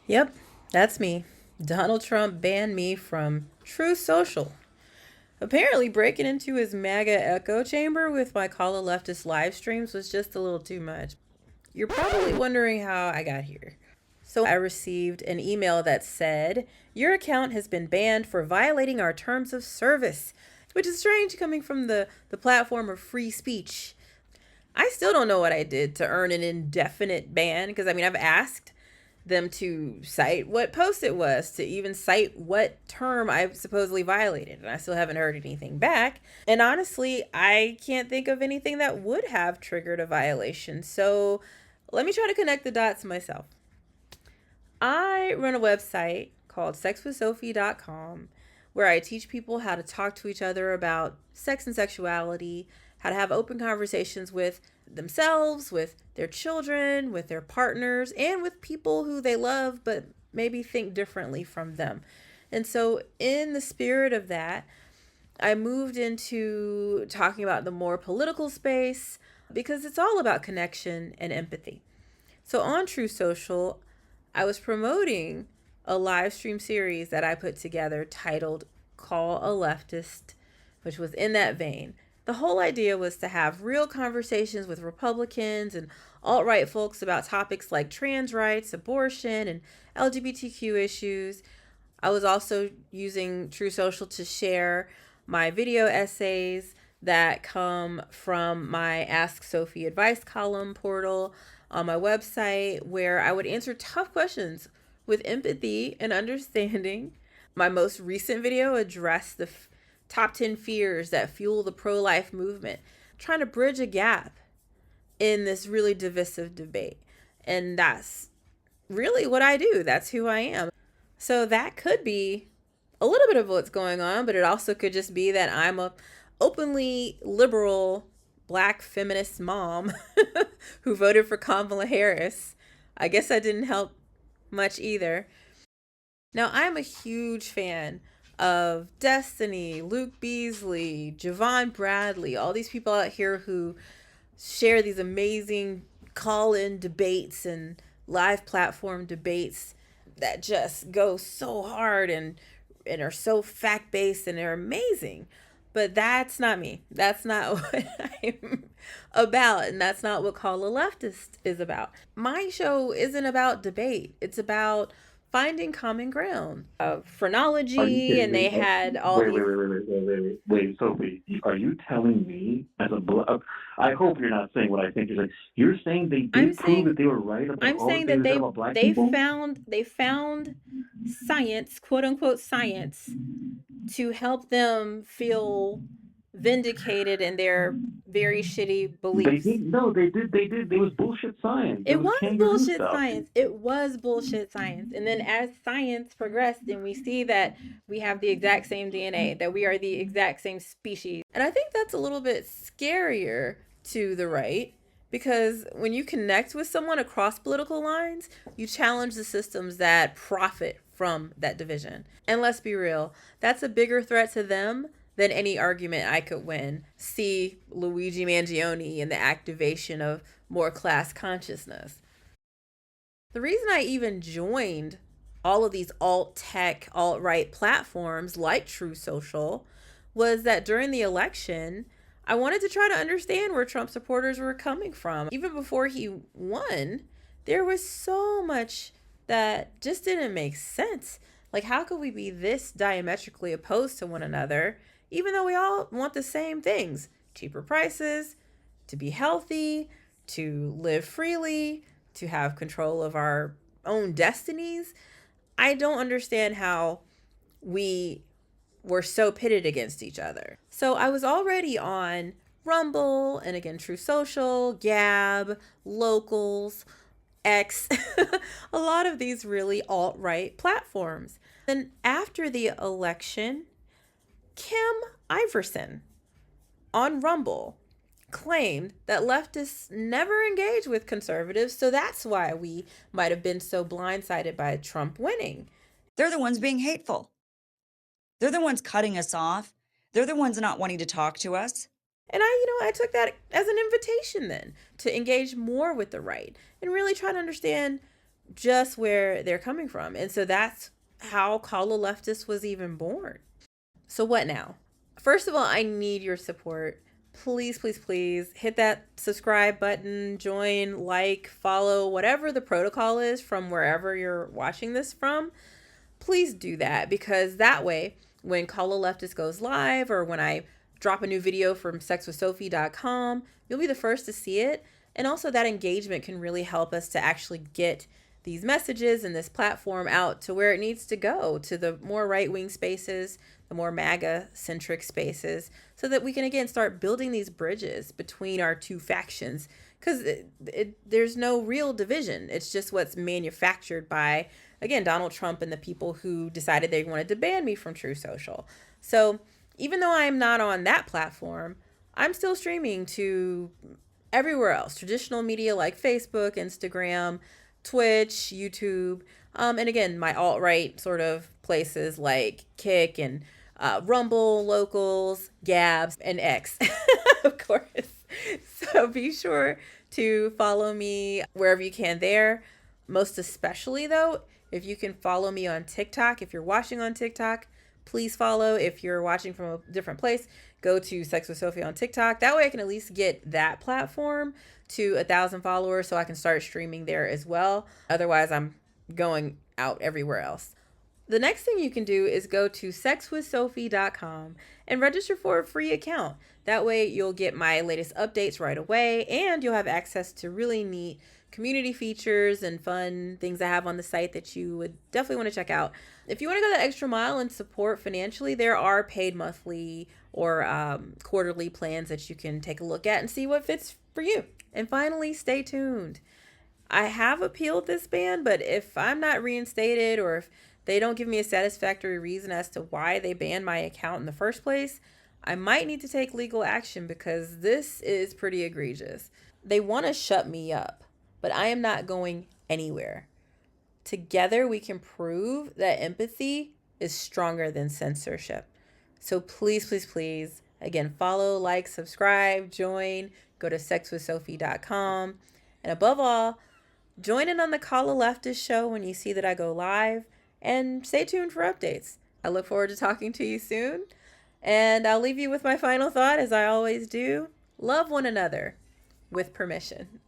Yep, that's me. Donald Trump banned me from True Social. Apparently, breaking into his MAGA echo chamber with my Call of Leftist live streams was just a little too much. You're probably wondering how I got here. So, I received an email that said, "Your account has been banned for violating our terms of service," which is strange coming from the platform of free speech. I still don't know what I did to earn an indefinite ban because I've asked them to cite what post it was, to even cite what term I supposedly violated, and I still haven't heard anything back. And honestly, I can't think of anything that would have triggered a violation. So let me try to connect the dots myself. I run a website called sexwithsophie.com where I teach people how to talk to each other about sex and sexuality, how to have open conversations with themselves, with their children, with their partners, and with people who they love but maybe think differently from them. And so, in the spirit of that, I moved into talking about the more political space because it's all about connection and empathy. So, on True Social, I was promoting a live stream series that I put together titled Call a Leftist, which was in that vein. The whole idea was to have real conversations with Republicans and alt-right folks about topics like trans rights, abortion, and LGBTQ issues. I was also using True Social to share my video essays that come from my Ask Sophie Advice column portal on my website, where I would answer tough questions with empathy and understanding. My most recent video addressed the top 10 fears that fuel the pro-life movement, trying to bridge a gap in this really divisive debate. And that's really what I do. That's who I am. So that could be a little bit of what's going on, but it also could just be that I'm a openly liberal black feminist mom who voted for Kamala Harris. I guess that didn't help much either. Now, I'm a huge fan of Destiny, Luke Beasley, Javon Bradley, all these people out here who share these amazing call-in debates and live platform debates that just go so hard and are so fact-based and they're amazing. But that's not me. That's not what I'm about, and that's not what Call a Leftist is about. My show isn't about debate. It's about finding common ground. Are you Phrenology, kidding and me? they had all Wait, these. wait, wait, wait, wait, wait, wait, wait, wait, Sophie, are you telling me as a I hope you're not saying what I think you're saying. You're saying they I'm did prove saying that they were right about I'm all that saying they that said about black they people? found they found science, quote unquote science, to help them feel vindicated in their very shitty They beliefs. did no, they did. It was bullshit science. It It was was kangaroo bullshit stuff. science. It was bullshit science. And then as science progressed and we see that we have the exact same DNA, that we are the exact same species. And I think that's a little bit scarier to the right because when you connect with someone across political lines, you challenge the systems that profit from that division. And let's be real, that's a bigger threat to them than any argument I could win. See Luigi Mangione and the activation of more class consciousness. The reason I even joined all of these alt tech, alt right platforms like True Social was that during the election, I wanted to try to understand where Trump supporters were coming from. Even before he won, there was so much that just didn't make sense. Like, how could we be this diametrically opposed to one another, even though we all want the same things? Cheaper prices, to be healthy, to live freely, to have control of our own destinies. I don't understand how we were so pitted against each other. So I was already on Rumble and again True Social, Gab, Locals, X, a lot of these really alt right platforms. Then after the election, Kim Iverson on Rumble claimed that leftists never engage with conservatives, so that's why we might have been so blindsided by Trump winning. They're the ones being hateful. They're the ones cutting us off. They're the ones not wanting to talk to us. And I took that as an invitation then to engage more with the right and really try to understand just where they're coming from. And so that's how Call a Leftist was even born. So what now? First of all, I need your support. Please, please, please hit that subscribe button, join, like, follow, whatever the protocol is from wherever you're watching this from. Please do that, because that way, when Call a Leftist goes live or when I drop a new video from sexwithsophie.com, you'll be the first to see it. And also, that engagement can really help us to actually get these messages and this platform out to where it needs to go, to the more right-wing spaces, the more MAGA-centric spaces, so that we can, again, start building these bridges between our two factions. Because there's no real division. It's just what's manufactured by, again, Donald Trump and the people who decided they wanted to ban me from True Social. So even though I'm not on that platform, I'm still streaming to everywhere else, traditional media like Facebook, Instagram, Twitch, YouTube, and again, my alt-right sort of places like Kick and Rumble, Locals, Gabs, and X, of course. So be sure to follow me wherever you can there. Most especially, though, if you can follow me on TikTok. If you're watching on TikTok, please follow. If you're watching from a different place, go to Sex with Sophie on TikTok. That way I can at least get that platform to 1,000 followers so I can start streaming there as well. Otherwise, I'm going out everywhere else. The next thing you can do is go to sexwithsophie.com and register for a free account. That way you'll get my latest updates right away, and you'll have access to really neat community features and fun things I have on the site that you would definitely want to check out. If you want to go the extra mile and support financially, there are paid monthly or quarterly plans that you can take a look at and see what fits for you. And finally, stay tuned. I have appealed this ban, but if I'm not reinstated or if they don't give me a satisfactory reason as to why they banned my account in the first place, I might need to take legal action, because this is pretty egregious. They want to shut me up, but I am not going anywhere. Together, we can prove that empathy is stronger than censorship. So please, please, please, again, follow, like, subscribe, join, go to sexwithsophie.com. And above all, join in on the Call a Leftist show when you see that I go live, and stay tuned for updates. I look forward to talking to you soon. And I'll leave you with my final thought, as I always do. Love one another with permission.